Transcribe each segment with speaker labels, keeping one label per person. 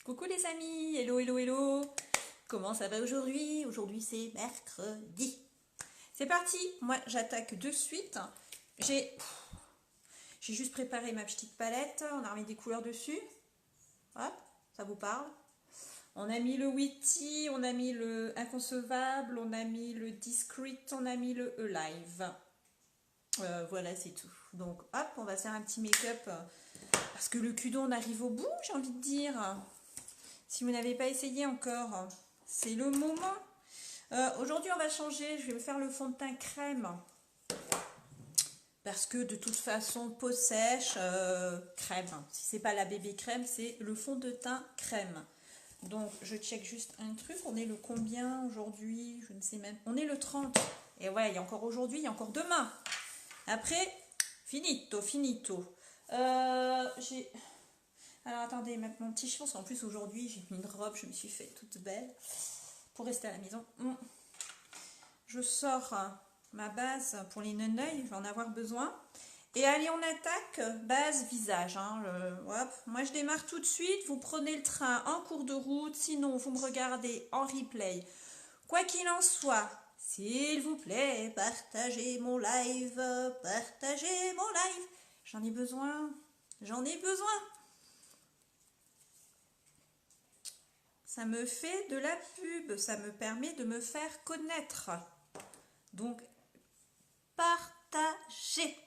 Speaker 1: Coucou les amis, hello hello hello. Comment ça va aujourd'hui? Aujourd'hui c'est mercredi. C'est parti, moi j'attaque de suite. J'ai juste préparé ma petite palette, on a remis des couleurs dessus. Hop, ça vous parle? On a mis le Witty, on a mis le Inconcevable, on a mis le Discreet, on a mis le Alive. Voilà, c'est tout. Donc hop, on va faire un petit make-up parce que le cudon on arrive au bout, j'ai envie de dire. Si vous n'avez pas essayé encore, c'est le moment. Aujourd'hui, on va changer. Je vais me faire le fond de teint crème. Parce que de toute façon, peau sèche, crème. Si c'est pas la bébé crème, c'est le fond de teint crème. Donc, je check juste un truc. On est le combien aujourd'hui? Je ne sais même. On est le 30. Et ouais, il y a encore aujourd'hui, il y a encore demain. Après, finito, finito. Alors attendez, mettre mon petit cheveu, parce qu'en plus aujourd'hui j'ai mis une robe, je me suis fait toute belle pour rester à la maison. Je sors ma base pour les neneuils, je vais en avoir besoin. Et allez, on attaque base visage. Hop. Moi je démarre tout de suite, vous prenez le train en cours de route, sinon vous me regardez en replay. Quoi qu'il en soit, s'il vous plaît, partagez mon live, partagez mon live. J'en ai besoin, j'en ai besoin. Ça me fait de la pub, ça me permet de me faire connaître. Donc, partagez.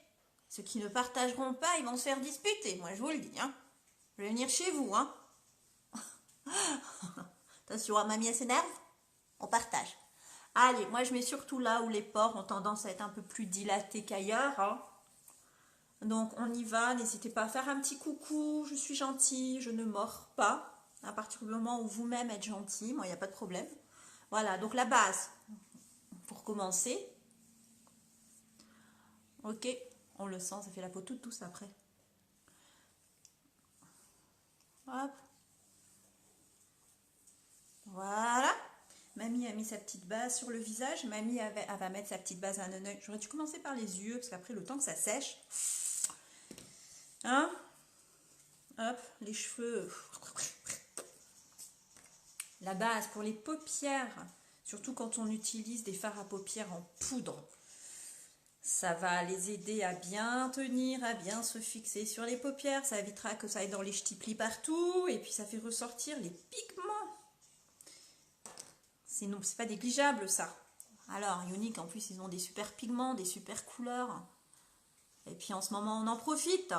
Speaker 1: Ceux qui ne partageront pas, ils vont se faire disputer, moi je vous le dis. Je vais venir chez vous. Attention, mamie elle s'énerve, on partage. Allez, moi je mets surtout là où les pores ont tendance à être un peu plus dilatés qu'ailleurs. Donc on y va, n'hésitez pas à faire un petit coucou, je suis gentille, je ne mords pas. À partir du moment où vous-même êtes gentil, moi il n'y a pas de problème. Voilà, donc la base, pour commencer. Ok, on le sent, ça fait la peau toute douce après. Hop. Voilà. Mamie a mis sa petite base sur le visage. Mamie elle va mettre sa petite base à un œil. J'aurais dû commencer par les yeux, parce qu'après le temps que ça sèche. Hop, les cheveux. La base pour les paupières, surtout quand on utilise des fards à paupières en poudre, ça va les aider à bien tenir, à bien se fixer sur les paupières. Ça évitera que ça aille dans les ch'tis plis partout et puis ça fait ressortir les pigments. C'est pas négligeable ça. Alors Younique en plus ils ont des super pigments, des super couleurs. Et puis en ce moment on en profite.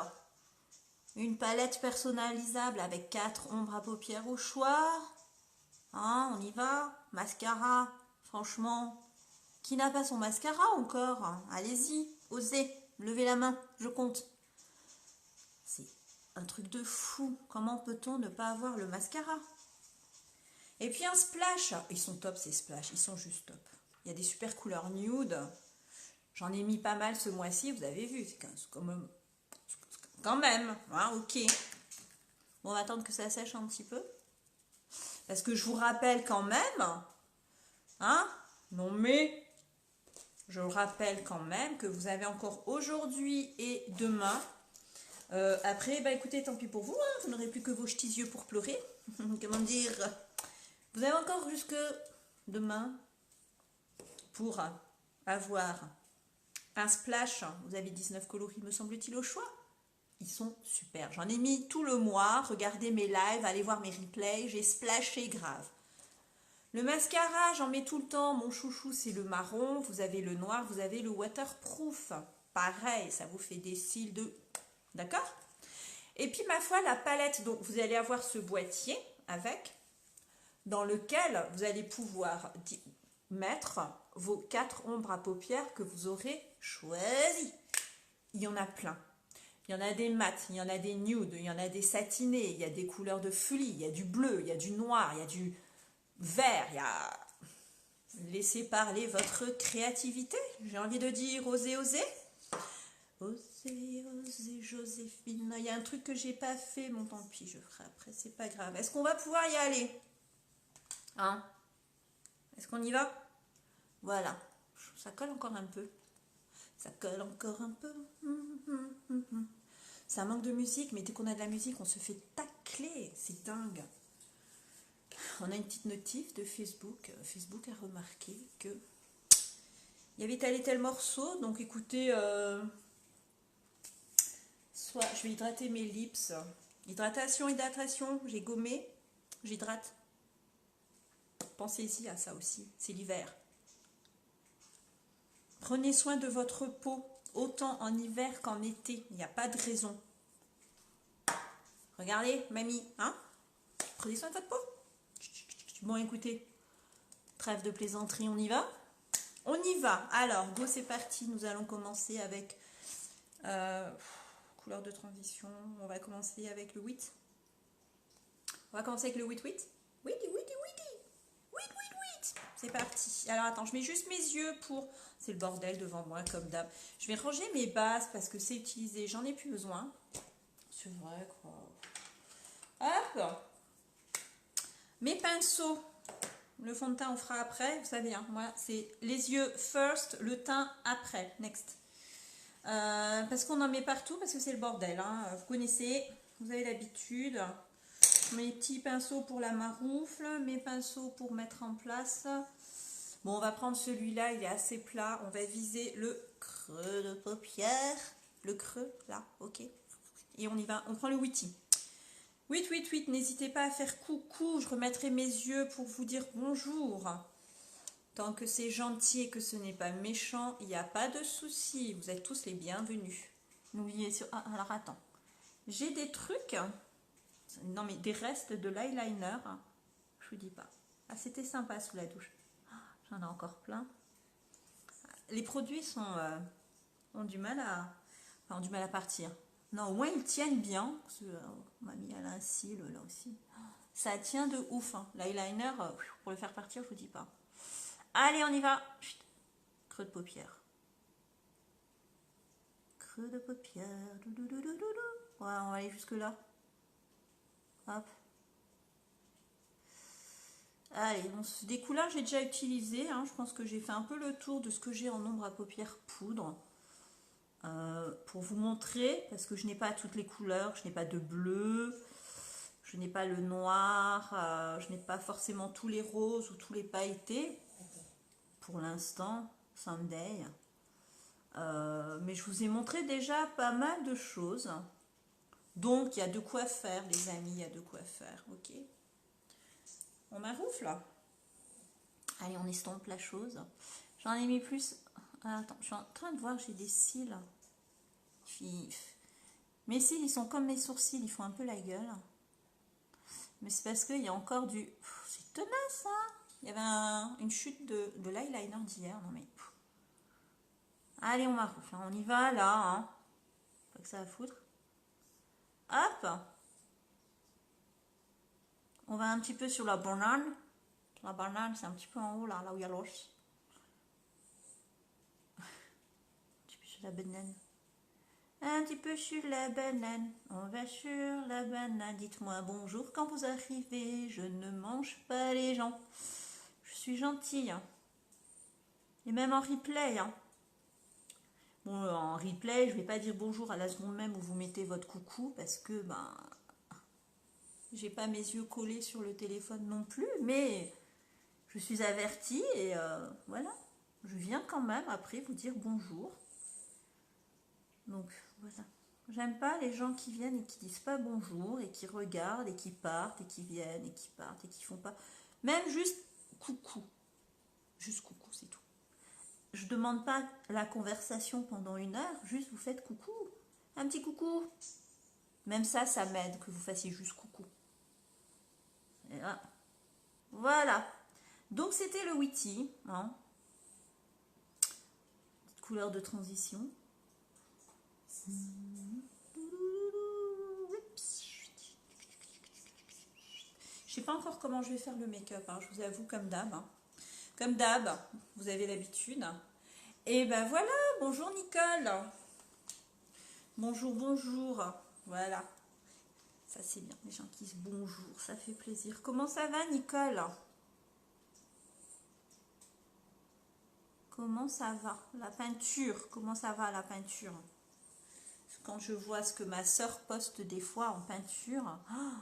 Speaker 1: Une palette personnalisable avec 4 ombres à paupières au choix. On y va. Mascara, franchement, qui n'a pas son mascara encore? Allez-y, osez, levez la main, je compte. C'est un truc de fou. Comment peut-on ne pas avoir le mascara? Et puis un splash. Ils sont top ces splash, ils sont juste top. Il y a des super couleurs nude. J'en ai mis pas mal ce mois-ci, vous avez vu. C'est quand même, ok. Bon, on va attendre que ça sèche un petit peu. Parce que je vous rappelle quand même, non mais, je vous rappelle quand même que vous avez encore aujourd'hui et demain. Après, écoutez, tant pis pour vous, vous n'aurez plus que vos petits yeux pour pleurer. Comment dire? Vous avez encore jusque demain pour avoir un splash. Vous avez 19 coloris, me semble-t-il, au choix. Ils sont super. J'en ai mis tout le mois. Regardez mes lives, allez voir mes replays. J'ai splashé grave. Le mascara, j'en mets tout le temps. Mon chouchou, c'est le marron. Vous avez le noir, vous avez le waterproof. Pareil, ça vous fait des cils de... D'accord? Et puis, ma foi, la palette. Donc, vous allez avoir ce boîtier avec, dans lequel vous allez pouvoir mettre vos 4 ombres à paupières que vous aurez choisies. Il y en a plein. Il y en a des mat, il y en a des nudes, il y en a des satinés, il y a des couleurs de folie, il y a du bleu, il y a du noir, il y a du vert, il y a... Laissez parler votre créativité. J'ai envie de dire, osez, osez. Osez, osez, Joséphine. Il y a un truc que j'ai pas fait, bon tant pis, je ferai après, c'est pas grave. Est-ce qu'on va pouvoir y aller? Est-ce qu'on y va? Voilà. Ça colle encore un peu. Ça colle encore un peu. Ça manque de musique, mais dès qu'on a de la musique, on se fait tacler. C'est dingue. on a une petite notif de Facebook. Facebook a remarqué que il y avait tel et tel morceau. Donc écoutez, soit je vais hydrater mes lips. Hydratation, j'ai gommé, j'hydrate. Pensez-y à ça aussi, c'est l'hiver. Prenez soin de votre peau, autant en hiver qu'en été. Il n'y a pas de raison. Regardez, mamie, hein? Prenez soin de votre peau. Bon, écoutez, trêve de plaisanterie, on y va? On y va. Alors, go, c'est parti. Nous allons commencer avec couleur de transition. On va commencer avec le 8. On va commencer avec le 8. C'est parti. Alors, attends, je mets juste mes yeux pour... C'est le bordel devant moi, comme d'hab. Je vais ranger mes bases parce que c'est utilisé. J'en ai plus besoin. C'est vrai, quoi. Hop. Mes pinceaux. Le fond de teint, on fera après. Vous savez, hein, moi, c'est les yeux first, le teint après. Next. Parce qu'on en met partout, parce que c'est le bordel. Hein. Vous connaissez, vous avez l'habitude. Mes petits pinceaux pour la maroufle, mes pinceaux pour mettre en place. Bon, on va prendre celui-là, il est assez plat. On va viser le creux de paupière. Le creux, là, ok. Et on y va, on prend le Witty. 8, n'hésitez pas à faire coucou. Je remettrai mes yeux pour vous dire bonjour. Tant que c'est gentil et que ce n'est pas méchant, il n'y a pas de souci. Vous êtes tous les bienvenus. N'oubliez sur... Ah, alors attends. J'ai des trucs... Non, mais des restes de l'eyeliner. Je vous dis pas. Ah, c'était sympa sous la douche. J'en ai encore plein. Les produits sont, ont du mal à... Enfin, ont du mal à partir. Non, au moins ils tiennent bien. On m'a mis à un cil là aussi. Ça tient de ouf. Hein. L'eyeliner, pour le faire partir, je vous dis pas. Allez, on y va. Chut. Creux de paupière. Creux de paupière. Ouais, on va aller jusque là. Hop. Allez, des couleurs j'ai déjà utilisé. Hein. Je pense que j'ai fait un peu le tour de ce que j'ai en ombre à paupières poudre. Pour vous montrer, parce que je n'ai pas toutes les couleurs. Je n'ai pas de bleu. Je n'ai pas le noir. Je n'ai pas forcément tous les roses ou tous les pailletés. Pour l'instant, someday. Mais je vous ai montré déjà pas mal de choses. Donc, il y a de quoi faire, les amis, il y a de quoi faire, ok? On maroufle là. Allez, on estompe la chose. J'en ai mis plus. Ah, attends, je suis en train de voir, j'ai des cils. Mes cils, ils sont comme mes sourcils, ils font un peu la gueule. Mais c'est parce qu'il y a encore du... C'est tenace, hein? Il y avait une chute de l'eyeliner d'hier. Non, mais... Allez, on maroufle. On y va, là. Hein. Pas que ça va foutre. Hop. On va un petit peu sur la banane. La banane, c'est un petit peu en haut, là où il y a l'os. Un petit peu sur la banane. Un petit peu sur la banane. On va sur la banane. Dites-moi bonjour quand vous arrivez. Je ne mange pas les gens. Je suis gentille. Hein. Et même en replay. Hein. Bon, en replay, je vais pas dire bonjour à la seconde même où vous mettez votre coucou parce que ben j'ai pas mes yeux collés sur le téléphone non plus, mais je suis avertie et voilà, je viens quand même après vous dire bonjour. Donc voilà, j'aime pas les gens qui viennent et qui disent pas bonjour et qui regardent et qui partent et qui viennent et qui partent et qui font pas, même juste coucou, c'est tout. Je demande pas la conversation pendant 1 heure, juste vous faites coucou, un petit coucou. Même ça, ça m'aide que vous fassiez juste coucou. Et là. Voilà. Donc c'était le Witty. Hein. Petite couleur de transition. Je sais pas encore comment je vais faire le make-up. Hein. Je vous avoue comme d'hab. Hein. Comme d'hab, vous avez l'habitude. Et ben voilà, bonjour Nicole. Bonjour. Voilà. Ça c'est bien, les gens qui disent bonjour, ça fait plaisir. Comment ça va Nicole? Comment ça va? La peinture, comment ça va la peinture? Quand je vois ce que ma soeur poste des fois en peinture, oh,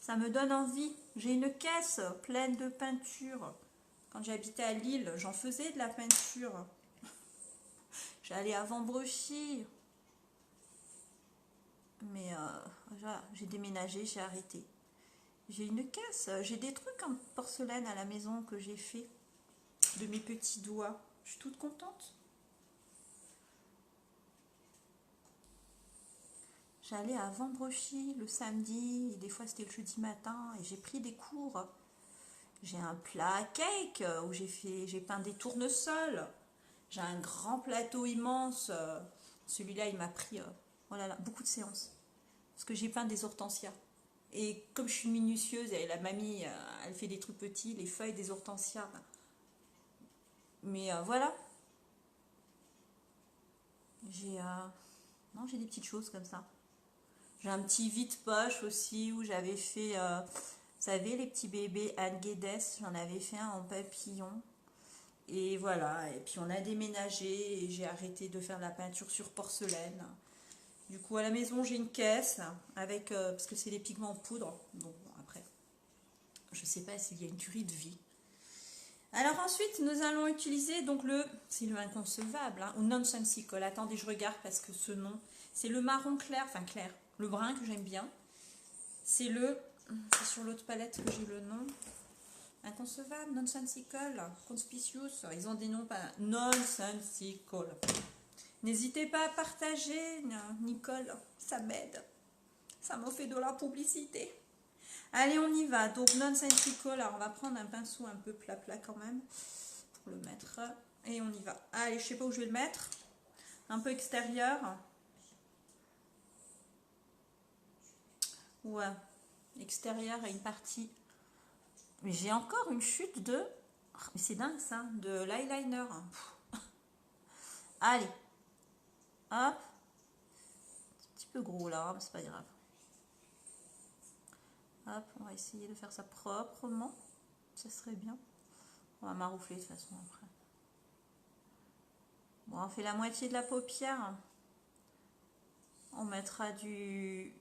Speaker 1: Ça me donne envie. J'ai une caisse pleine de peinture. Quand j'habitais à Lille, j'en faisais de la peinture. J'allais à Vambrechy. Mais voilà, j'ai déménagé, j'ai arrêté. J'ai une caisse, j'ai des trucs en porcelaine à la maison que j'ai fait de mes petits doigts. Je suis toute contente. J'allais à Vambrechy le samedi, et des fois c'était le jeudi matin, et j'ai pris des cours. J'ai un plat à cake où j'ai peint des tournesols. J'ai un grand plateau immense. Celui-là, il m'a pris oh là là, beaucoup de séances. Parce que j'ai peint des hortensias. Et comme je suis minutieuse, et la mamie, elle fait des trucs petits, les feuilles des hortensias. Mais voilà. J'ai non, j'ai des petites choses comme ça. J'ai un petit vide-poche aussi où j'avais fait, vous savez, les petits bébés Anne Guedes, j'en avais fait un en papillon. Et voilà, et puis on a déménagé et j'ai arrêté de faire la peinture sur porcelaine. Du coup, à la maison, j'ai une caisse avec, parce que c'est des pigments en poudre. Donc après, je sais pas s'il y a une durée de vie. Alors ensuite, nous allons utiliser donc c'est le inconcevable, hein, ou nonsensical. Attendez, je regarde parce que ce nom, c'est le marron clair, enfin clair, le brun que j'aime bien. C'est sur l'autre palette que j'ai le nom. Inconcevable, nonsensical, conspicuous. Ils ont des noms pas nonsensical. N'hésitez pas à partager, Nicole, ça m'aide. Ça me fait de la publicité. Allez, on y va. Donc, nonsensical. Alors, on va prendre un pinceau un peu plat quand même pour le mettre. Et on y va. Allez, je sais pas où je vais le mettre. Un peu extérieur. Ouais. Extérieur et une partie. Mais j'ai encore une chute de... Mais c'est dingue ça, de l'eyeliner. Allez. Hop. Un petit peu gros là, hein, mais c'est pas grave. Hop, on va essayer de faire ça proprement. Ça serait bien. On va maroufler de toute façon après. Bon, on fait la moitié de la paupière. On mettra du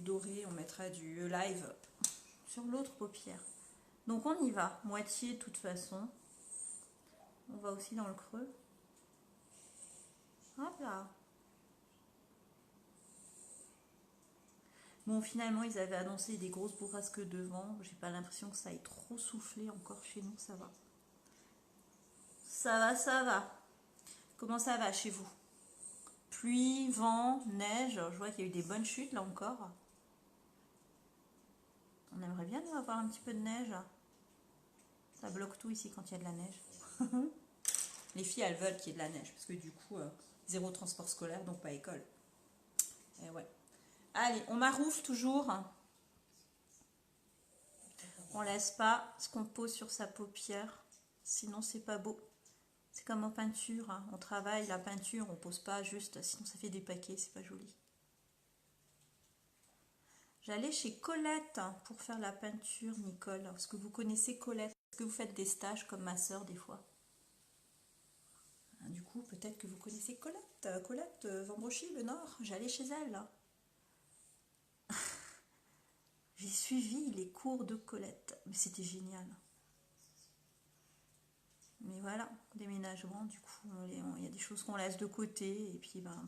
Speaker 1: doré, on mettra du live sur l'autre paupière. Donc on y va, moitié de toute façon. On va aussi dans le creux. Hop là. Bon, finalement, ils avaient annoncé des grosses bourrasques de vent. J'ai pas l'impression que ça ait trop soufflé encore chez nous, ça va. Ça va, ça va. Comment ça va chez vous? Pluie, vent, neige. Je vois qu'il y a eu des bonnes chutes là encore. On aimerait bien nous avoir un petit peu de neige. Ça bloque tout ici quand il y a de la neige. Les filles, elles veulent qu'il y ait de la neige parce que du coup, zéro transport scolaire, donc pas école. Et ouais. Allez, on maroufle toujours. On laisse pas ce qu'on pose sur sa paupière, sinon c'est pas beau. C'est comme en peinture, hein. On travaille la peinture, on pose pas juste, sinon ça fait des paquets, c'est pas joli. J'allais chez Colette pour faire la peinture, Nicole. Est-ce que vous connaissez Colette? Est-ce que vous faites des stages comme ma soeur des fois? Du coup, peut-être que vous connaissez Colette. Colette, Vambrechy, le Nord. J'allais chez elle. Là. J'ai suivi les cours de Colette. Mais c'était génial. Mais voilà, déménagement, du coup, il y a des choses qu'on laisse de côté. Et puis, ben,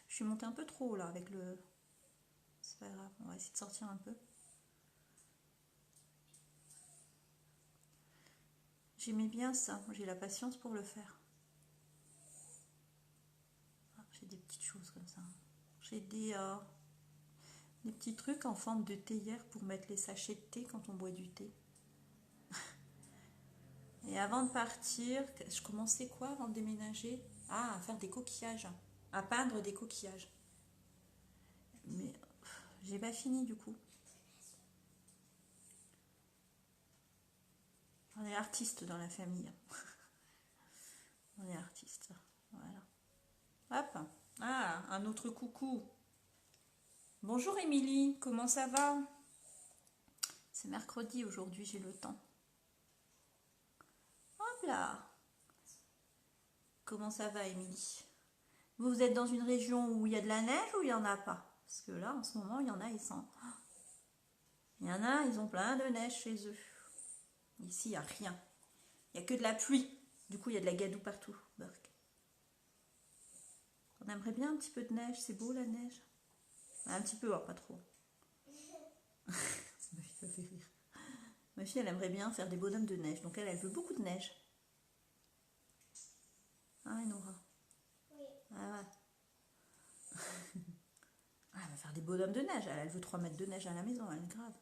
Speaker 1: je suis montée un peu trop là avec le... C'est pas grave, on va essayer de sortir un peu. J'aimais bien ça, j'ai la patience pour le faire. Ah, j'ai des petites choses comme ça. J'ai des petits trucs en forme de théière pour mettre les sachets de thé quand on boit du thé. Et avant de partir, je commençais quoi avant de déménager? Ah, à faire des coquillages, à peindre des coquillages. Mais j'ai pas fini du coup. On est artistes dans la famille. On est artistes. Voilà. Hop. Ah, un autre coucou. Bonjour Émilie, comment ça va? C'est mercredi aujourd'hui, j'ai le temps. Hop là. Comment ça va Émilie? Vous êtes dans une région où il y a de la neige ou il n'y en a pas? Parce que là, en ce moment, il y en a, il y en a, ils ont plein de neige chez eux. Ici, il n'y a rien. Il n'y a que de la pluie. Du coup, il y a de la gadoue partout. Burk. On aimerait bien un petit peu de neige. C'est beau, la neige. Un petit peu, hein, pas trop. Ma fille, ça fait rire. Ma fille, elle aimerait bien faire des bonhommes de neige. Donc, elle veut beaucoup de neige. Ah, Nora.
Speaker 2: Oui.
Speaker 1: Ah, ouais. Ah, elle va faire des bonhommes de neige. Elle veut 3 mètres de neige à la maison. Elle est grave.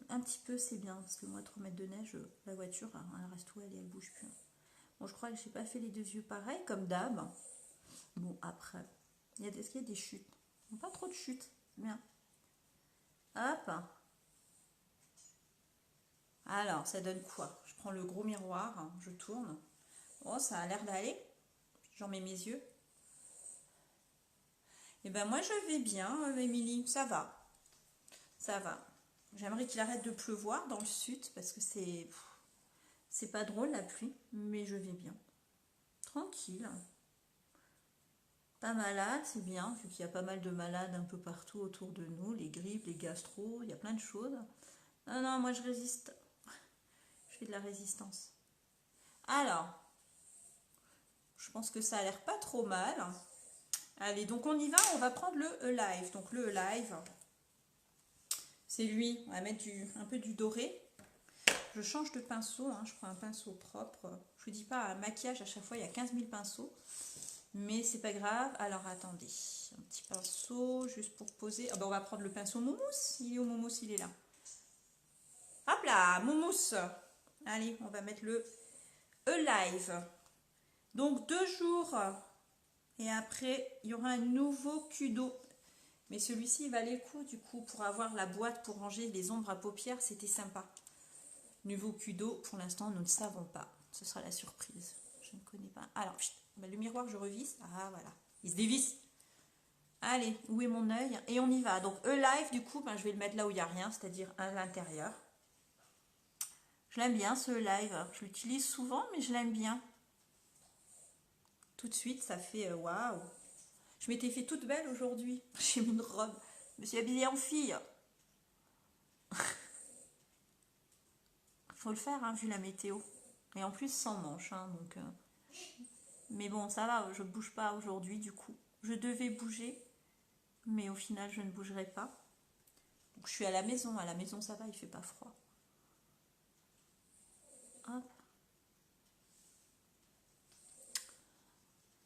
Speaker 1: Un petit peu, c'est bien. Parce que moi, 3 mètres de neige, la voiture, elle reste où elle est. Elle bouge plus. Bon, je crois que je n'ai pas fait les deux yeux pareil, comme d'hab. Bon, après, est-ce qu'il y a des chutes? Pas trop de chutes. Bien. Hop. Alors, ça donne quoi? Je prends le gros miroir, je tourne. Oh, ça a l'air d'aller. J'en mets mes yeux. Et ben moi, je vais bien, Émilie. Ça va. Ça va. J'aimerais qu'il arrête de pleuvoir dans le sud parce que c'est pas drôle la pluie, mais je vais bien. Tranquille. Pas malade, c'est bien, vu qu'il y a pas mal de malades un peu partout autour de nous, les grippes, les gastro, il y a plein de choses. Non, non, moi je résiste. Je fais de la résistance. Alors, je pense que ça a l'air pas trop mal. Allez, donc on y va, on va prendre le live. Donc le live, c'est lui, on va mettre un peu du doré. Je change de pinceau, hein, je prends un pinceau propre. Je vous dis pas, un maquillage à chaque fois, il y a 15 000 pinceaux. Mais c'est pas grave. Alors attendez, un petit pinceau juste pour poser. Ah ben, on va prendre le pinceau Moumousse. Il est où Moumousse? Il est là. Hop là, Moumousse. Allez, on va mettre le E-Live. Donc 2 jours. Et après, il y aura un nouveau Kudo. Mais celui-ci, il valait le coup du coup pour avoir la boîte pour ranger les ombres à paupières. C'était sympa. Nouveau Kudo, pour l'instant, nous ne savons pas. Ce sera la surprise. Je ne connais pas. Alors, le miroir, je revisse. Ah, voilà. Il se dévisse. Allez, où est mon œil? Et on y va. Donc, E-Live, du coup, je vais le mettre là où il n'y a rien, c'est-à-dire à l'intérieur. Je l'aime bien, ce E-Live. Je l'utilise souvent, mais je l'aime bien. Tout de suite, ça fait waouh. Je m'étais fait toute belle aujourd'hui. J'ai mis une robe. Je me suis habillée en fille. Faut le faire, hein, vu la météo. Et en plus, sans manche. Hein, donc, mais bon, ça va, je ne bouge pas aujourd'hui, du coup. Je devais bouger, mais au final, je ne bougerai pas. Donc, je suis à la maison. À la maison, ça va, il ne fait pas froid. Hop.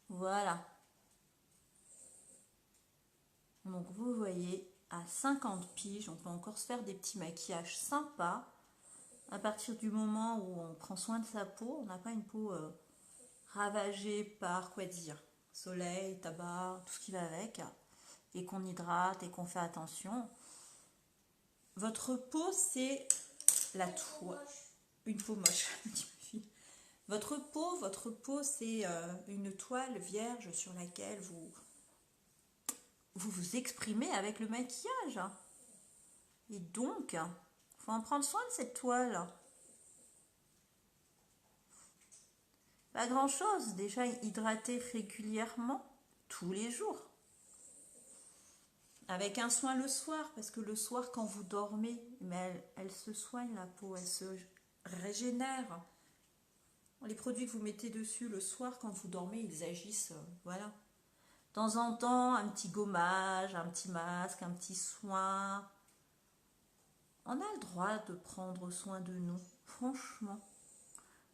Speaker 1: Voilà. Donc, vous voyez, à 50 piges, on peut encore se faire des petits maquillages sympas. À partir du moment où on prend soin de sa peau, on n'a pas une peau ravagée par, quoi dire, soleil, tabac, tout ce qui va avec, et qu'on hydrate et qu'on fait attention. Votre peau, c'est la toile. Une peau moche. Votre peau, c'est une toile vierge sur laquelle vous exprimez avec le maquillage. Et donc, il faut en prendre soin de cette toile. Pas grand chose, déjà hydrater régulièrement, tous les jours. Avec un soin le soir, parce que le soir quand vous dormez, mais elle se soigne la peau, elle se régénère. Les produits que vous mettez dessus le soir quand vous dormez, ils agissent, voilà. De temps en temps, un petit gommage, un petit masque, un petit soin. On a le droit de prendre soin de nous, franchement.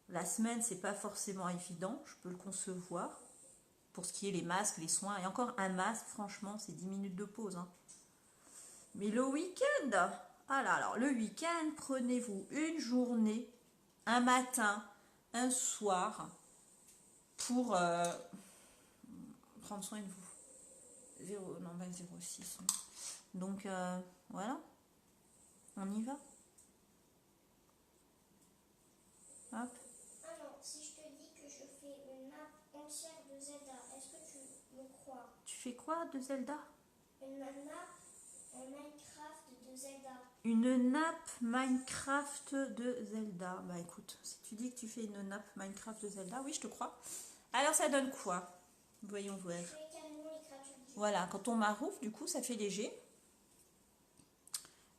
Speaker 1: La semaine, c'est pas forcément évident, je peux le concevoir. Pour ce qui est les masques, les soins, et encore un masque, franchement, c'est 10 minutes de pause. Hein. Mais le week-end, alors le week-end, prenez-vous une journée, un matin, un soir, pour prendre soin de vous. 0,6. Donc, voilà, on y va. Hop.
Speaker 2: Alors, si je te dis que je fais une nappe entière de Zelda, est-ce que tu me crois?
Speaker 1: Tu fais quoi de Zelda?
Speaker 2: Une nappe en Minecraft de Zelda.
Speaker 1: Une nappe Minecraft de Zelda. Bah écoute, si tu dis que tu fais une nappe Minecraft de Zelda, oui, je te crois. Alors ça donne quoi? Voyons voir.
Speaker 2: Je fais carrément les crachats.
Speaker 1: Voilà, quand on maroufle, du coup, ça fait léger.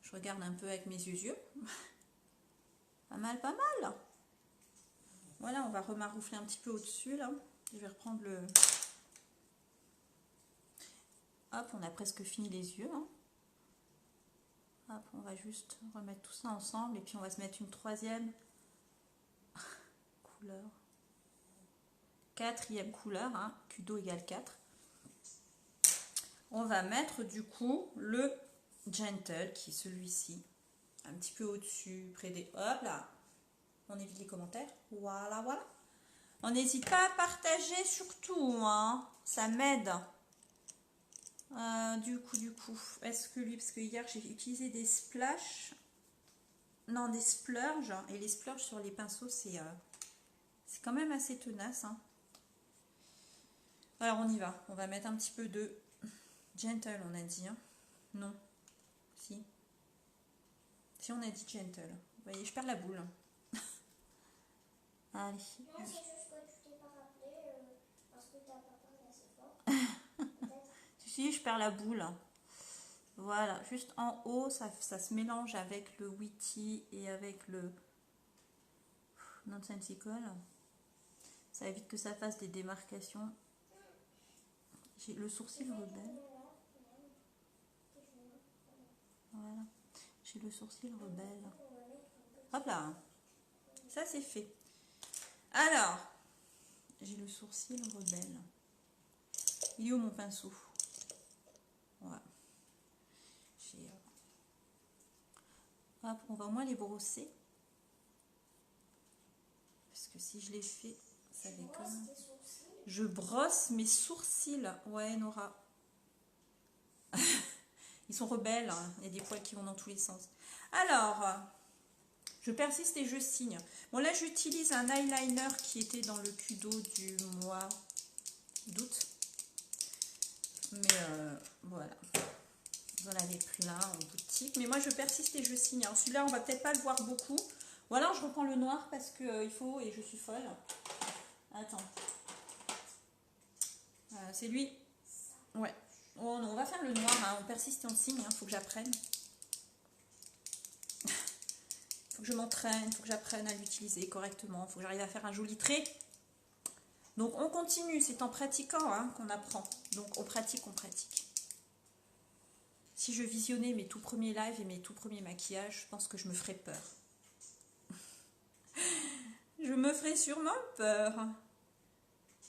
Speaker 1: Je regarde un peu avec mes yeux. Pas mal, pas mal. Voilà, on va remaroufler un petit peu au-dessus, là. Je vais reprendre le... Hop, on a presque fini les yeux. Hein. Hop, on va juste remettre tout ça ensemble. Et puis, on va se mettre une troisième couleur. Quatrième couleur, hein. Q2 égale 4. On va mettre, du coup, le Gentle, qui est celui-ci. Un petit peu au-dessus, près des... Hop, là. On évite les commentaires. Voilà, voilà. On n'hésite pas à partager surtout, hein. Ça m'aide. Du coup, est-ce que lui, parce que hier j'ai utilisé des splash, non, des splurges, et les splurges sur les pinceaux, c'est quand même assez tenace. Hein. Alors on y va. On va mettre un petit peu de Gentle, on a dit. Hein. Non. Si. Si, on a dit Gentle. Vous voyez, je perds la boule. Allez.
Speaker 2: Non, c'est juste que tu t'es pas rappelé parce que t'as pas parlé assez fort.
Speaker 1: Si, je perds la boule. Voilà, juste en haut, ça se mélange avec le Witty et avec le Nonsensical. Ça évite que ça fasse des démarcations. J'ai le sourcil rebelle. Voilà. J'ai le sourcil rebelle. Hop là. Ça, c'est fait. Alors, j'ai le sourcil rebelle. Il est où mon pinceau? Voilà. Hop, on va au moins les brosser. Parce que si je les fais, ça déconne. Je brosse mes sourcils. Ouais, Nora. Ils sont rebelles. Hein. Il y a des poils qui vont dans tous les sens. Alors, je persiste et je signe. Bon, là, j'utilise un eyeliner qui était dans le Kudo du mois d'août. Mais voilà. Voilà les pleins en boutique. Mais moi, je persiste et je signe. Alors, celui-là, on va peut-être pas le voir beaucoup. Ou alors, je reprends le noir parce qu'il faut et je suis folle. Attends. C'est lui. Ouais. Oh non, on va faire le noir. Hein. On persiste et on signe. Faut que j'apprenne. Faut que je m'entraîne. Faut que j'apprenne à l'utiliser correctement. Faut que j'arrive à faire un joli trait. Donc, on continue. C'est en pratiquant hein, qu'on apprend. Donc, on pratique, on pratique. Si je visionnais mes tout premiers lives et mes tout premiers maquillages, je pense que je me ferais peur. Je me ferais sûrement peur.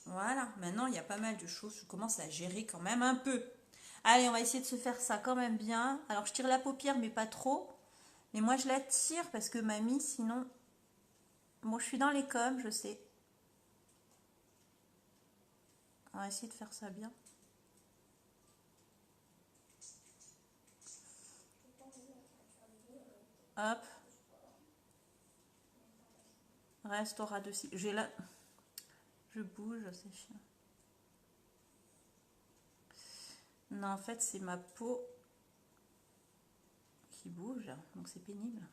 Speaker 1: Voilà, maintenant il y a pas mal de choses. Je commence à gérer quand même un peu. Allez, on va essayer de se faire ça quand même bien. Alors je tire la paupière mais pas trop. Mais moi je la tire parce que mamie sinon... Bon, je suis dans les coms, je sais. On va essayer de faire ça bien. Hop. Reste au ras de ci. J'ai là... Je bouge, c'est chiant. Non, en fait, c'est ma peau qui bouge, donc c'est pénible.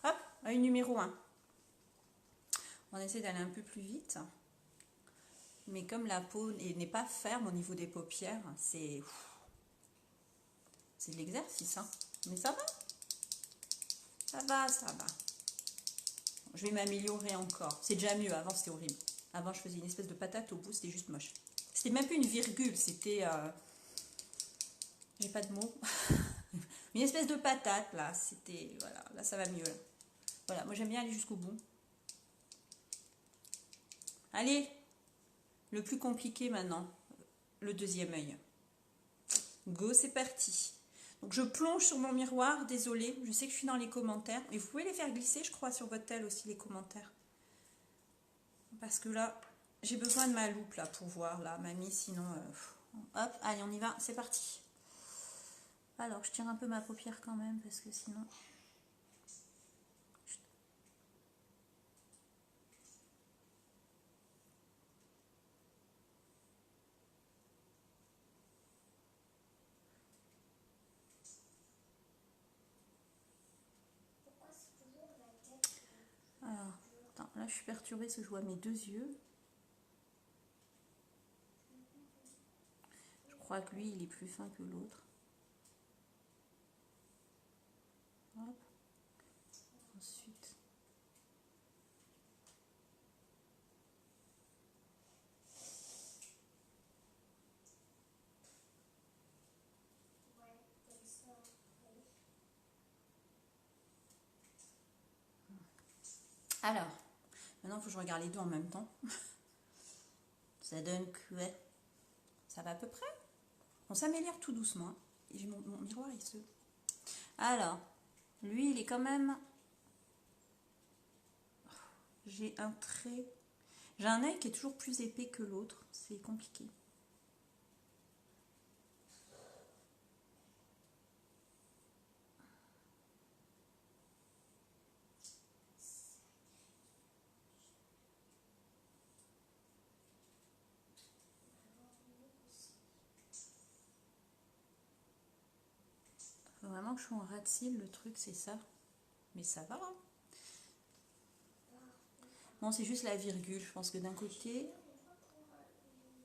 Speaker 1: Hop, œil numéro 1. On essaie d'aller un peu plus vite. Mais comme la peau n'est pas ferme au niveau des paupières, c'est de l'exercice. Hein. Mais ça va. Ça va, ça va. Je vais m'améliorer encore. C'est déjà mieux. Avant, c'était horrible. Avant, je faisais une espèce de patate au bout. C'était juste moche. C'était même plus une virgule. C'était... J'ai pas de mots. Une espèce de patate, là. C'était... Voilà. Là, ça va mieux. Là. Voilà. Moi, j'aime bien aller jusqu'au bout. Allez. Le plus compliqué maintenant. Le deuxième œil. Go, c'est parti. Donc je plonge sur mon miroir, désolée, je sais que je suis dans les commentaires, mais vous pouvez les faire glisser, je crois, sur votre tel aussi, les commentaires. Parce que là, j'ai besoin de ma loupe, là, pour voir, là, mamie, sinon... hop, allez, on y va, c'est parti. Alors, je tire un peu ma paupière quand même, parce que sinon... Là, je suis perturbée parce que je vois mes deux yeux. Je crois que lui, il est plus fin que l'autre. Hop. Ensuite. Alors, maintenant, il faut que je regarde les deux en même temps. Ça donne que... Ça va à peu près. On s'améliore tout doucement. Et j'ai mon miroir, il se... Alors, lui, il est quand même... J'ai un trait... J'ai un œil qui est toujours plus épais que l'autre. C'est compliqué. Faut vraiment que je sois en ras de cils, le truc, c'est ça. Mais ça va, hein. Non, c'est juste la virgule. Je pense que d'un côté,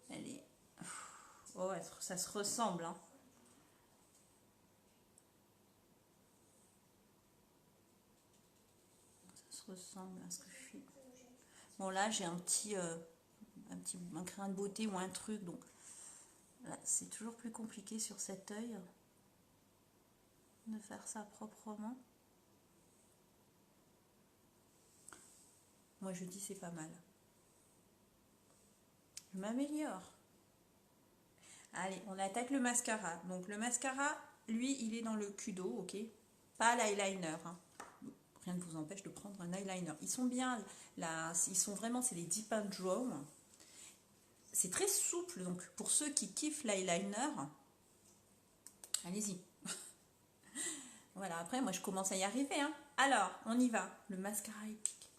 Speaker 1: elle est... Oh, ouais, ça se ressemble, hein. Ça se ressemble à ce que je fais. Bon, là, j'ai un grain de beauté ou un truc, donc là, c'est toujours plus compliqué sur cet œil de faire ça proprement. Moi, je dis c'est pas mal. Je m'améliore. Allez, on attaque le mascara. Donc, le mascara, lui, il est dans le Kudo, ok? Pas l'eyeliner, hein. Rien ne vous empêche de prendre un eyeliner. Ils sont bien, là, ils sont vraiment, c'est les Deep and Draw. C'est très souple, donc pour ceux qui kiffent l'eyeliner, allez-y. Voilà, après, moi, je commence à y arriver, hein. Alors, on y va. Le mascara épique.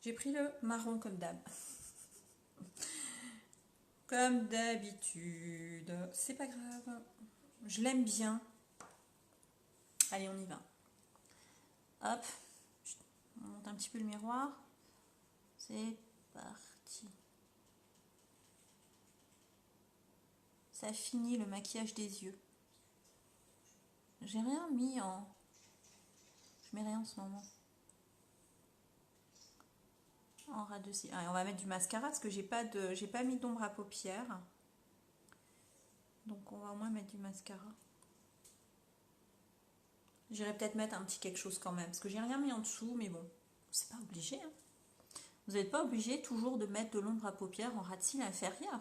Speaker 1: J'ai pris le marron comme d'hab. Comme d'habitude. C'est pas grave. Je l'aime bien. Allez, on y va. Hop. On monte un petit peu le miroir. C'est parti. Ça finit le maquillage des yeux. J'ai rien mis en... Je mets rien en ce moment. En ras de cils. Allez, on va mettre du mascara parce que j'ai pas mis d'ombre à paupières. Donc on va au moins mettre du mascara. J'irai peut-être mettre un petit quelque chose quand même parce que j'ai rien mis en dessous, mais bon, c'est pas obligé, hein. Vous n'êtes pas obligé toujours de mettre de l'ombre à paupières en ras de cils inférieur.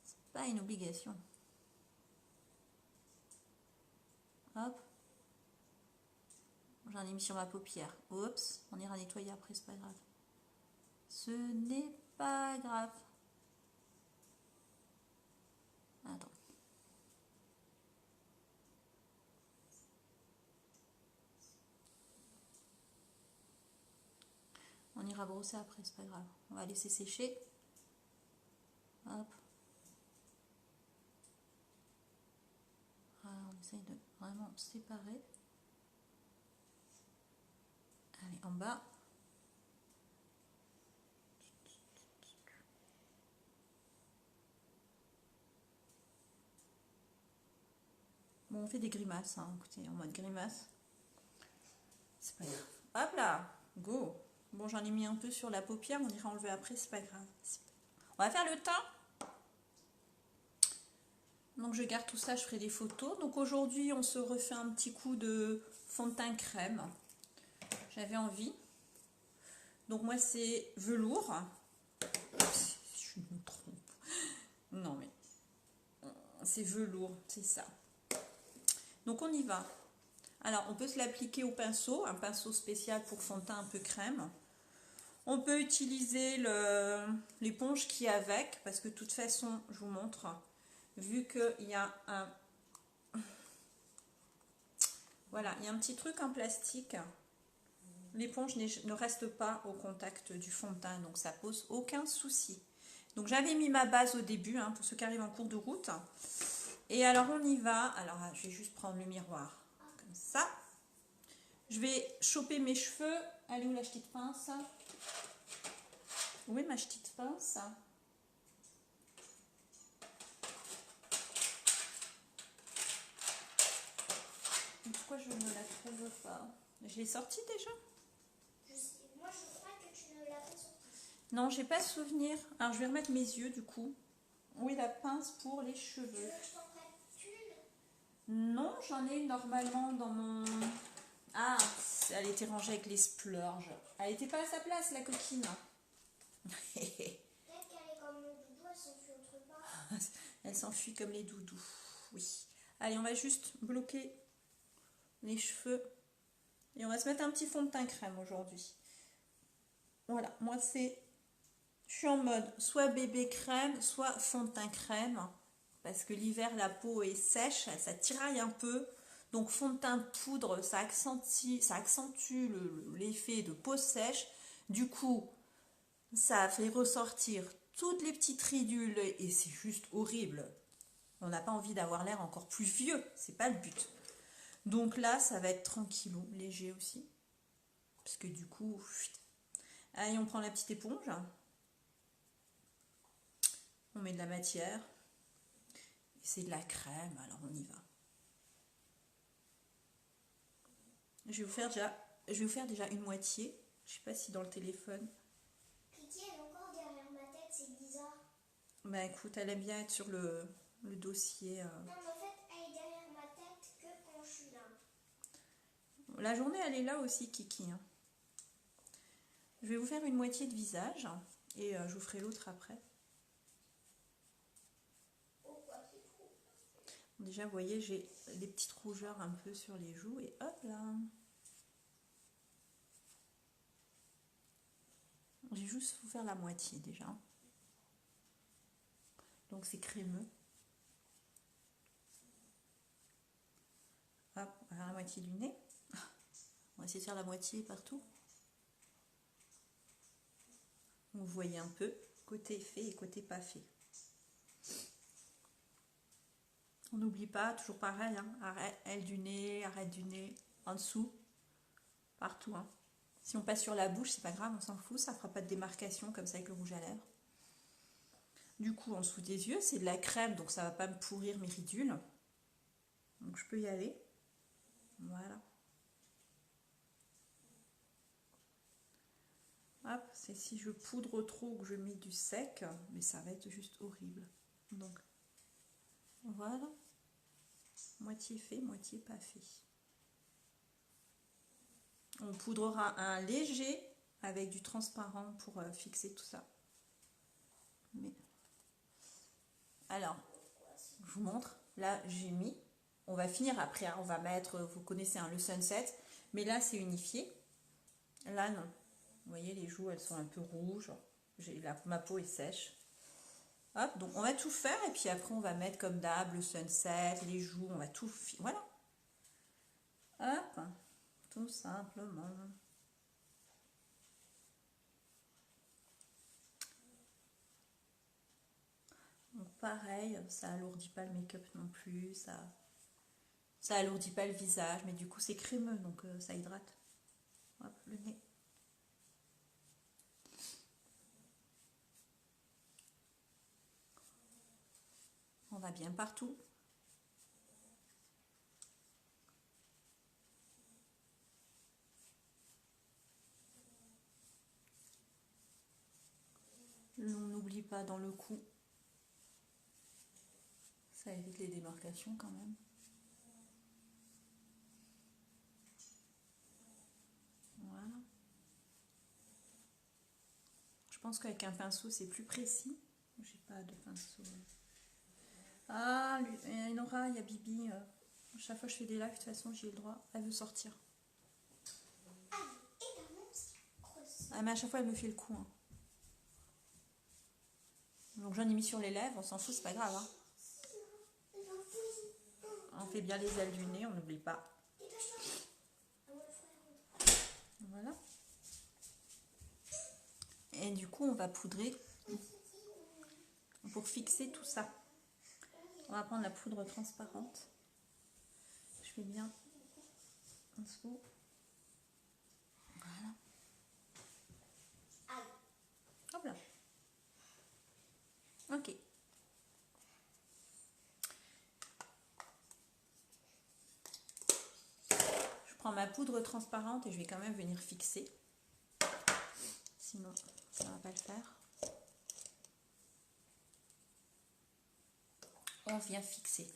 Speaker 1: C'est pas une obligation. Hop. J'en ai mis sur ma paupière. Oups, on ira nettoyer après, c'est pas grave. Ce n'est pas grave. Attends. On ira brosser après, c'est pas grave. On va laisser sécher. Hop. Alors, on essaye de vraiment séparer. Allez, en bas. Bon, on fait des grimaces, hein. Écoutez, en mode grimace. C'est pas grave. Hop là, go. Bon, j'en ai mis un peu sur la paupière, on ira enlever après, c'est pas grave. On va faire le teint. Donc je garde tout ça, je ferai des photos. Donc aujourd'hui, on se refait un petit coup de fond de teint crème. J'avais envie. Donc moi, c'est velours. Je me trompe. Non mais, c'est velours, c'est ça. Donc on y va. Alors on peut se l'appliquer au pinceau, un pinceau spécial pour fond de teint un peu crème. On peut utiliser l'éponge qui est avec, parce que de toute façon, je vous montre, vu qu'il y a un... Voilà, il y a un petit truc en plastique. L'éponge ne reste pas au contact du fond de teint, donc ça pose aucun souci. Donc j'avais mis ma base au début, hein, pour ceux qui arrivent en cours de route. Et alors on y va. Alors je vais juste prendre le miroir comme ça. Je vais choper mes cheveux. Elle est où la petite pince? Où est ma petite pince? Pourquoi je ne la trouve pas? Je l'ai sortie déjà?
Speaker 2: Moi, je crois que tu ne l'as pas sorti.
Speaker 1: Non, j'ai pas souvenir. Alors, je vais remettre mes yeux du coup. Où est la pince pour les cheveux?
Speaker 2: Tu veux que je t'en prête une?
Speaker 1: Non, j'en ai une normalement dans mon... Ah, elle était rangée avec les splurges. Elle n'était pas à sa place, la coquine.
Speaker 2: Peut-être qu'elle est comme le doudou, elle s'enfuit autre part.
Speaker 1: Elle s'enfuit comme les doudous. Oui. Allez, on va juste bloquer les cheveux. Et on va se mettre un petit fond de teint crème aujourd'hui. Voilà, moi c'est... Je suis en mode soit bébé crème, soit fond de teint crème. Parce que l'hiver, la peau est sèche, ça tiraille un peu. Donc fond de teint poudre, ça accentue l'effet de peau sèche. Du coup, ça fait ressortir toutes les petites ridules et c'est juste horrible. On n'a pas envie d'avoir l'air encore plus vieux, c'est pas le but. Donc là, ça va être tranquillou, léger aussi. Parce que du coup, allez, on prend la petite éponge. On met de la matière. Et c'est de la crème, alors on y va. Je vais vous faire déjà une moitié. Je sais pas si dans le téléphone.
Speaker 2: Kiki, elle est encore derrière ma tête, c'est bizarre.
Speaker 1: Bah écoute, elle aime bien être sur le dossier.
Speaker 2: Non, mais en fait, elle est derrière ma tête que quand je suis là.
Speaker 1: La journée, elle est là aussi, Kiki. Hein. Je vais vous faire une moitié de visage et je vous ferai l'autre après. Déjà, vous voyez, j'ai des petites rougeurs un peu sur les joues et hop là. Je vais juste vous faire la moitié déjà. Donc c'est crémeux. Hop, on va faire la moitié du nez. On va essayer de faire la moitié partout. Vous voyez un peu, côté fait et côté pas fait. On n'oublie pas, toujours pareil, hein, arrête du nez, en dessous, partout. Hein. Si on passe sur la bouche, c'est pas grave, on s'en fout, ça fera pas de démarcation comme ça avec le rouge à lèvres. Du coup, en dessous des yeux, c'est de la crème, donc ça va pas me pourrir mes ridules. Donc je peux y aller. Voilà. Hop, c'est si je poudre trop ou que je mets du sec, mais ça va être juste horrible. Donc, voilà. Moitié fait, moitié pas fait. On poudrera un léger avec du transparent pour fixer tout ça. Mais... Alors, je vous montre. Là, j'ai mis. On va finir après. Hein, on va mettre, vous connaissez le sunset. Mais là, c'est unifié. Là, non. Vous voyez, les joues, elles sont un peu rouges. Ma peau est sèche. Hop, donc on va tout faire. Et puis après, on va mettre comme d'hab le sunset, les joues. On va tout... Voilà. Hop. Tout simplement. Donc pareil, ça alourdit pas le make-up non plus, ça alourdit pas le visage, mais du coup c'est crémeux, donc ça hydrate. Hop, le nez. On va bien partout. On n'oublie pas dans le cou. Ça évite les démarcations quand même. Voilà. Je pense qu'avec un pinceau c'est plus précis. J'ai pas de pinceau. Ah, Nora, il y a Bibi. Chaque fois que je fais des lives, de toute façon j'ai le droit. Elle veut sortir. Ah, mais à chaque fois elle me fait le coup. Hein. Donc j'en ai mis sur les lèvres, on s'en fout, c'est pas grave. Hein. On fait bien les ailes du nez, on n'oublie pas. Voilà. Et du coup, on va poudrer pour fixer tout ça. On va prendre la poudre transparente. Je fais bien en dessous. prends ma poudre transparente et je vais quand même venir fixer. Sinon, ça va pas le faire. On vient fixer.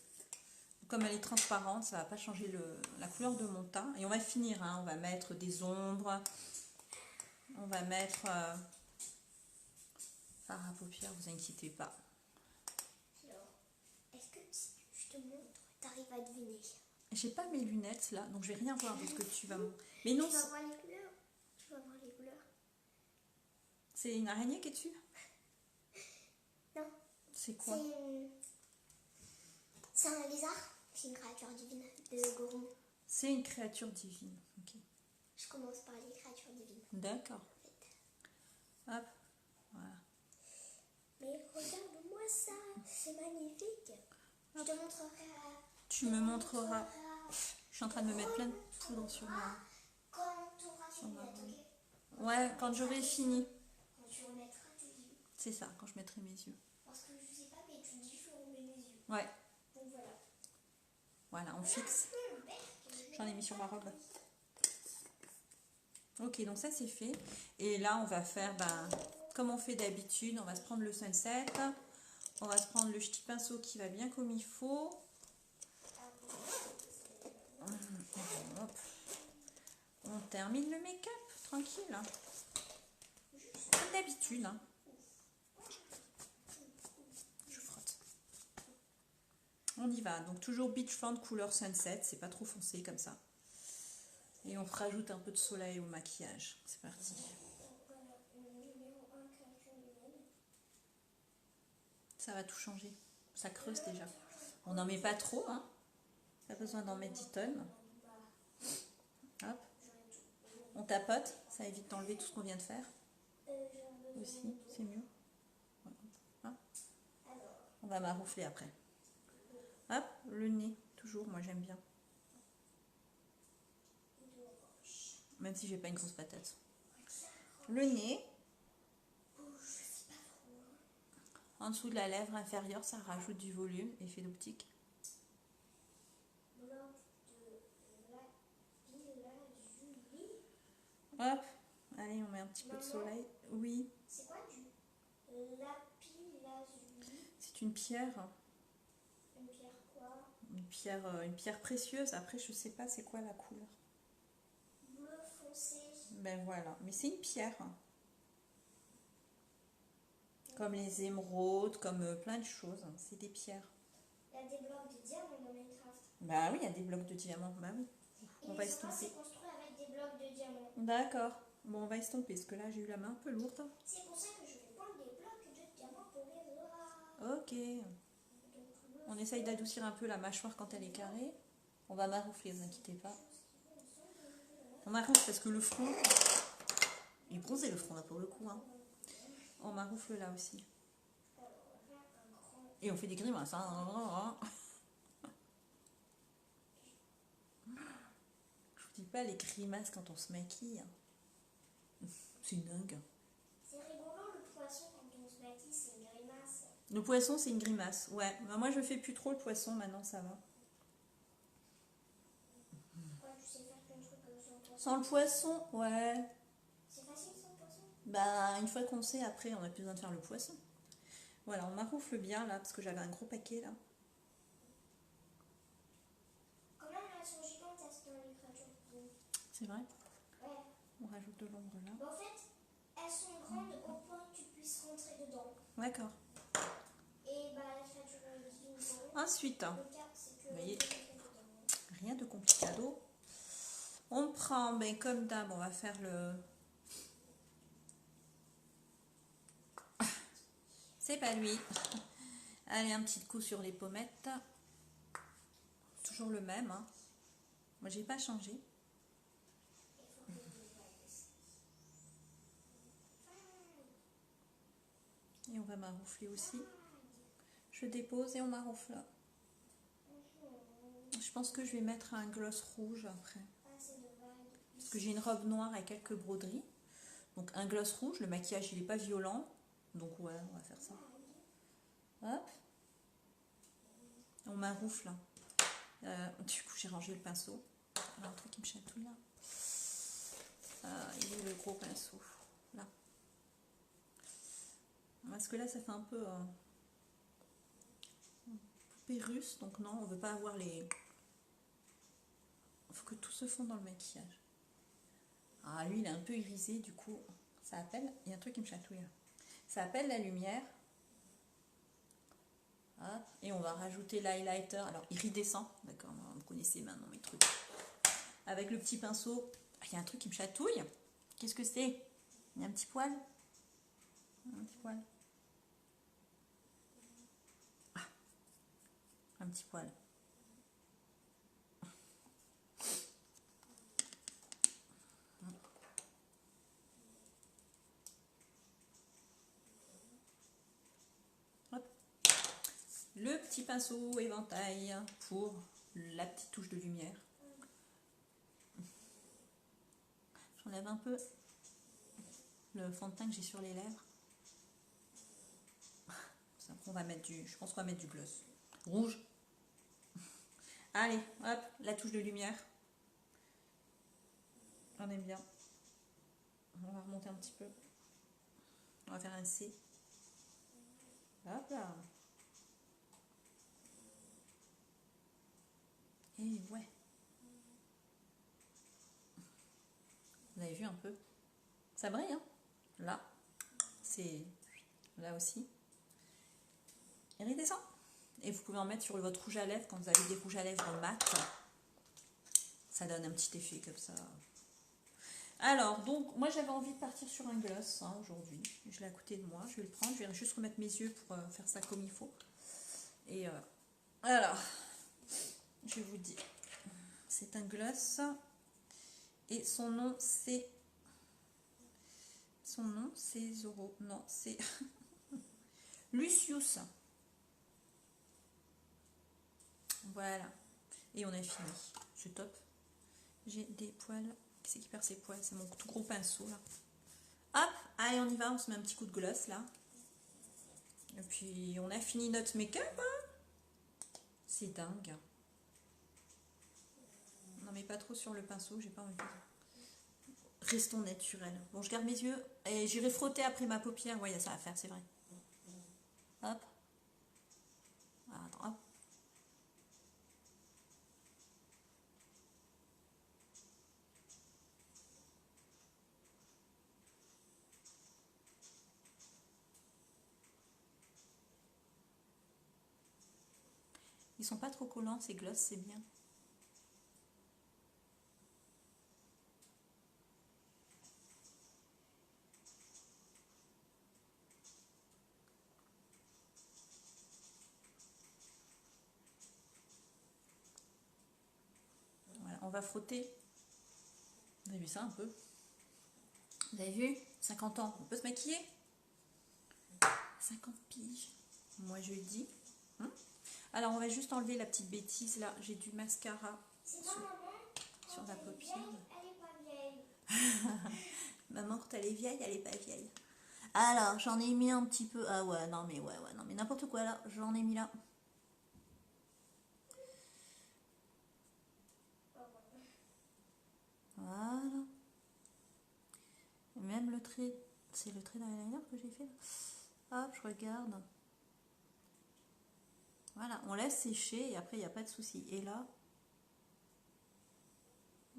Speaker 1: Comme elle est transparente, ça va pas changer la couleur de mon teint. Et on va finir, hein, on va mettre des ombres. On va mettre fard à paupières, vous inquiétez pas.
Speaker 2: Alors, est-ce que si je te montre, t'arrives à deviner?
Speaker 1: J'ai pas mes lunettes là, donc je vais rien voir de ce que tu vas montrer. Mais non,
Speaker 2: Tu vas voir les couleurs. Tu vas voir les couleurs.
Speaker 1: c'est une araignée qui est dessus?
Speaker 2: Non.
Speaker 1: C'est quoi?
Speaker 2: C'est un lézard. C'est une créature divine. Des gourous.
Speaker 1: C'est une créature divine. Ok.
Speaker 2: Je commence par les créatures divines.
Speaker 1: D'accord.
Speaker 2: En fait.
Speaker 1: Hop. Voilà.
Speaker 2: Mais regarde-moi ça. C'est magnifique. Je te montrerai.
Speaker 1: Tu me montreras. Je suis en train de me mettre plein de poudre sur moi.
Speaker 2: Quand tu auras fini, ok?
Speaker 1: Ouais, quand j'aurai fini.
Speaker 2: Quand tu remettras tes yeux.
Speaker 1: C'est ça, quand je mettrai mes yeux.
Speaker 2: Parce que je sais pas, mais tu dis je remets mes yeux.
Speaker 1: Ouais.
Speaker 2: Donc voilà.
Speaker 1: Voilà, on fixe. J'en ai mis sur ma robe. Ok, donc ça c'est fait. Et là, on va faire, comme on fait d'habitude, on va se prendre le sunset. On va se prendre le petit pinceau qui va bien comme il faut. Hop. On termine le make-up, tranquille. Hein. Comme d'habitude. Hein. Je frotte. On y va. Donc toujours beachfront couleur sunset. C'est pas trop foncé comme ça. Et on rajoute un peu de soleil au maquillage. C'est parti. Ça va tout changer. Ça creuse déjà. On n'en met pas trop. Hein. Pas besoin d'en mettre 10 tonnes. Hop. On tapote. Ça évite d'enlever tout ce qu'on vient de faire. Aussi, c'est mieux. Hein. On va maroufler après. Hop, le nez. Toujours, moi j'aime bien. Même si j'ai pas une grosse patate. Le nez. En dessous de la lèvre inférieure, ça rajoute du volume, effet d'optique. Hop, allez, on met un petit peu de soleil. Oui.
Speaker 2: C'est quoi du lapis lazuli?
Speaker 1: C'est une pierre.
Speaker 2: Une pierre quoi?
Speaker 1: Une pierre précieuse. Après, je sais pas c'est quoi la couleur.
Speaker 2: Bleu foncé.
Speaker 1: Ben voilà, mais c'est une pierre. Comme les émeraudes, comme plein de choses. C'est des pierres.
Speaker 2: Il y a des blocs de diamants dans Minecraft.
Speaker 1: Bah oui, il y a des blocs de diamants. Bah oui. On va estomper.
Speaker 2: C'est construit avec des blocs de diamants.
Speaker 1: D'accord. Bon, on va estomper parce que là, j'ai eu la main un peu lourde.
Speaker 2: C'est pour ça que je vais prendre des blocs de diamants pour les auras.
Speaker 1: Ok. On essaye d'adoucir un peu la mâchoire quand elle est carrée. On va maroufler, ne vous inquiétez pas. On maroufle parce que le front, il est bronzé le front là pour le coup. Hein. On maroufle là aussi. Et on fait des grimaces. Hein. Je vous dis pas les grimaces quand on se maquille. C'est dingue.
Speaker 2: C'est rigolo le poisson quand on se maquille, c'est une grimace.
Speaker 1: Le poisson, c'est une grimace. Ouais, bah, moi je fais plus trop le poisson maintenant, ça va.
Speaker 2: Pourquoi tu sais faire plein de trucs sans le poisson?
Speaker 1: Sans le poisson, ouais.
Speaker 2: C'est facile sans le poisson?
Speaker 1: Bah, une fois qu'on sait, après, on n'a plus besoin de faire le poisson. Voilà, on maroufle bien là, parce que j'avais un gros paquet là.
Speaker 2: Quand même, elles sont gigantesques dans les créatures.
Speaker 1: C'est vrai?
Speaker 2: Ouais.
Speaker 1: On rajoute de l'ombre là.
Speaker 2: Mais en fait, elles sont grandes au point que tu puisses rentrer dedans.
Speaker 1: D'accord.
Speaker 2: Et bah, la créature divine.
Speaker 1: Ensuite,
Speaker 2: Le cap, c'est que.
Speaker 1: vous voyez, rien de complicado. On prend, ben, comme d'hab, on va faire le... C'est pas lui. Allez, un petit coup sur les pommettes. Toujours le même. Hein. Moi, j'ai pas changé. Et on va maroufler aussi. Je dépose et on maroufle. Je pense que je vais mettre un gloss rouge après. Parce que j'ai une robe noire et quelques broderies. Donc un gloss rouge, le maquillage il est pas violent. Donc ouais, on va faire ça. Hop. On maroufle. Du coup j'ai rangé le pinceau. Il y a un truc qui me chatouille là. Il est le gros pinceau. Là. Parce que là, ça fait un peu poupée russe. Donc non, on veut pas avoir les... Il faut que tout se fonde dans le maquillage. Ah, lui, il est un peu irisé, du coup, ça appelle... Il y a un truc qui me chatouille là. Ça appelle la lumière. Hop. Et on va rajouter l'highlighter. Alors, iridescent. D'accord, vous connaissez maintenant mes trucs. Avec le petit pinceau. Ah, il y a un truc qui me chatouille. Qu'est-ce que c'est? Il y a un petit poil. Un petit poil. Ah, un petit poil. Hop. Le petit pinceau éventail pour la petite touche de lumière. J'enlève un peu le fond de teint que j'ai sur les lèvres. On va mettre du, je pense qu'on va mettre du gloss rouge. Allez, hop, la touche de lumière. On aime bien. On va remonter un petit peu. On va faire un C. Hop là. Et ouais. Vous avez vu un peu? Ça brille, hein? Là. C'est là aussi. Iridescent. Et vous pouvez en mettre sur votre rouge à lèvres quand vous avez des rouges à lèvres mat. Ça donne un petit effet comme ça. Alors, donc, moi j'avais envie de partir sur un gloss hein, aujourd'hui. Je l'ai à côté de moi. Je vais le prendre. Je vais juste remettre mes yeux pour faire ça comme il faut. Et alors, je vous dis, c'est un gloss. Et son nom c'est... Son nom c'est Zoro. Non, c'est Lucius. Voilà. Et on a fini. C'est top. J'ai des poils. Qui c'est qui perd ses poils? C'est mon tout gros pinceau là. Hop, allez on y va. On se met un petit coup de gloss là. Et puis on a fini notre make-up. Hein, c'est dingue. Non mais pas trop sur le pinceau. J'ai pas envie de... Restons naturels. Bon, je garde mes yeux. Et j'irai frotter après ma paupière. Ouais, il y a ça à faire, c'est vrai. Hop. Attends, hop. Ils sont pas trop collants, ces glosses, c'est bien. Voilà, on va frotter. Vous avez vu ça un peu? Vous avez vu? 50 ans, on peut se maquiller? 50 piges. Moi je dis. Hein? Alors on va juste enlever la petite bêtise là. J'ai du mascara sur la paupière.
Speaker 2: Elle est pas vieille.
Speaker 1: Maman quand elle est vieille, elle est pas vieille. Alors j'en ai mis un petit peu. Ah ouais, non mais ouais, non mais n'importe quoi là. J'en ai mis là. Voilà. Et même le trait. C'est le trait d'eyeliner que j'ai fait là. Hop, je regarde. Voilà, on laisse sécher et après il n'y a pas de souci. Et là,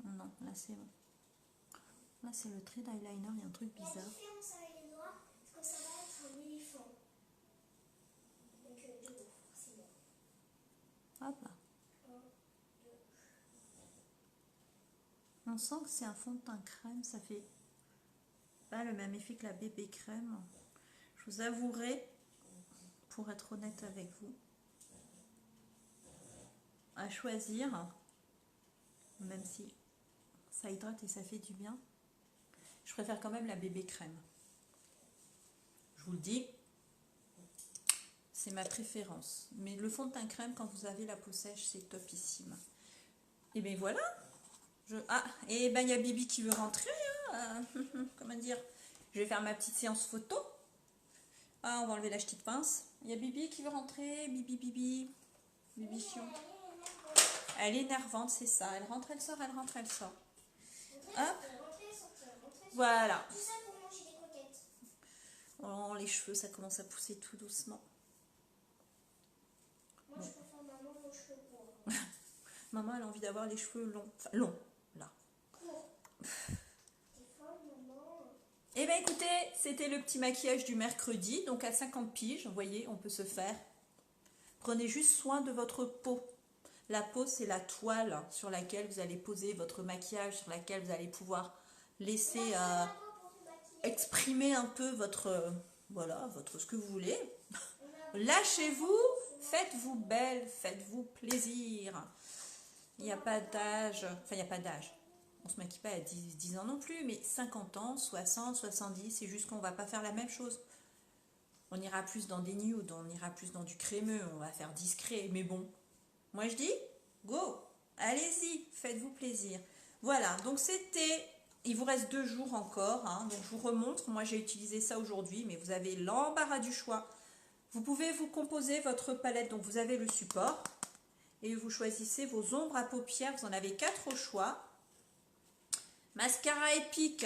Speaker 1: non, là c'est bon. Là c'est le trait d'eyeliner, il y a un truc bizarre.
Speaker 2: La différence avec les noirs, c'est que ça va être un éléphant. Donc de l'eau, forcément.
Speaker 1: Hop là.
Speaker 2: 1, 2.
Speaker 1: On sent que c'est un fond de teint crème, ça fait pas le même effet que la bébé crème. Je vous avouerai, pour être honnête avec vous, à choisir, même si ça hydrate et ça fait du bien, je préfère quand même la bébé crème. Je vous le dis, c'est ma préférence. Mais le fond de teint crème, quand vous avez la peau sèche, c'est topissime. Et bien voilà. Ah, et ben il y a Bibi qui veut rentrer. Hein, comment dire? Je vais faire ma petite séance photo. Ah, on va enlever la petite pince. Il y a Bibi qui veut rentrer. Bibi, Bibi. Bibi chiant. Elle est énervante, c'est ça. Elle rentre, elle sort, elle rentre, elle sort.
Speaker 2: Rentrer, sortir.
Speaker 1: Voilà.
Speaker 2: Tout ça pour manger des croquettes.
Speaker 1: Oh, les cheveux, ça commence à pousser tout doucement.
Speaker 2: Moi, je préfère maman aux cheveux courts.
Speaker 1: Maman, elle a envie d'avoir les cheveux longs. Enfin, longs, là.
Speaker 2: Courts. T'es folle, maman.
Speaker 1: Eh bien, écoutez, c'était le petit maquillage du mercredi. Donc, à 50 piges, vous voyez, on peut se faire. Prenez juste soin de votre peau. La peau, c'est la toile sur laquelle vous allez poser votre maquillage, sur laquelle vous allez pouvoir laisser exprimer un peu votre, voilà, ce que vous voulez. Lâchez-vous, faites-vous belle, faites-vous plaisir. Il n'y a pas d'âge, enfin, il n'y a pas d'âge. On ne se maquille pas à 10 ans non plus, mais 50 ans, 60, 70, c'est juste qu'on ne va pas faire la même chose. On ira plus dans des nudes, on ira plus dans du crémeux, on va faire discret, mais bon. Moi je dis, go, allez-y, faites-vous plaisir. Voilà, donc c'était, il vous reste 2 jours encore, hein, donc je vous remontre. Moi j'ai utilisé ça aujourd'hui, mais vous avez l'embarras du choix. Vous pouvez vous composer votre palette, donc vous avez le support, et vous choisissez vos ombres à paupières, vous en avez 4 au choix. Mascara épique,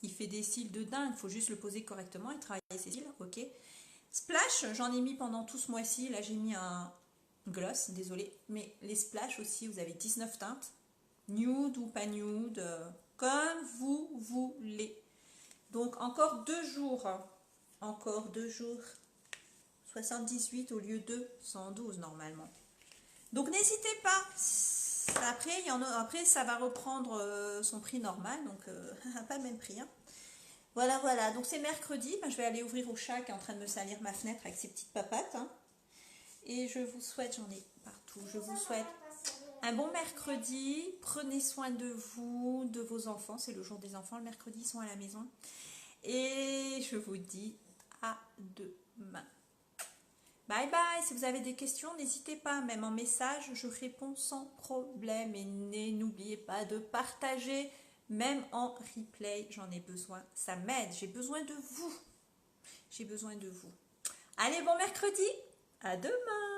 Speaker 1: il fait des cils de dingue, il faut juste le poser correctement et travailler ses cils, ok. Splash, j'en ai mis pendant tout ce mois-ci, là j'ai mis un gloss, désolé, mais les splash aussi, vous avez 19 teintes, nude ou pas nude, comme vous voulez. Donc encore 2 jours, 78 au lieu de 112 normalement. Donc n'hésitez pas, après ça va reprendre son prix normal, donc pas le même prix. Hein. Voilà, donc c'est mercredi, je vais aller ouvrir au chat qui est en train de me salir ma fenêtre avec ses petites papates. Hein. Et je vous souhaite, j'en ai partout, je vous souhaite un bon mercredi, prenez soin de vous, de vos enfants, c'est le jour des enfants, le mercredi ils sont à la maison. Et je vous dis à demain. Bye bye, si vous avez des questions, n'hésitez pas, même en message, je réponds sans problème. Et n'oubliez pas de partager, même en replay, j'en ai besoin, ça m'aide, j'ai besoin de vous. Allez, bon mercredi, à demain.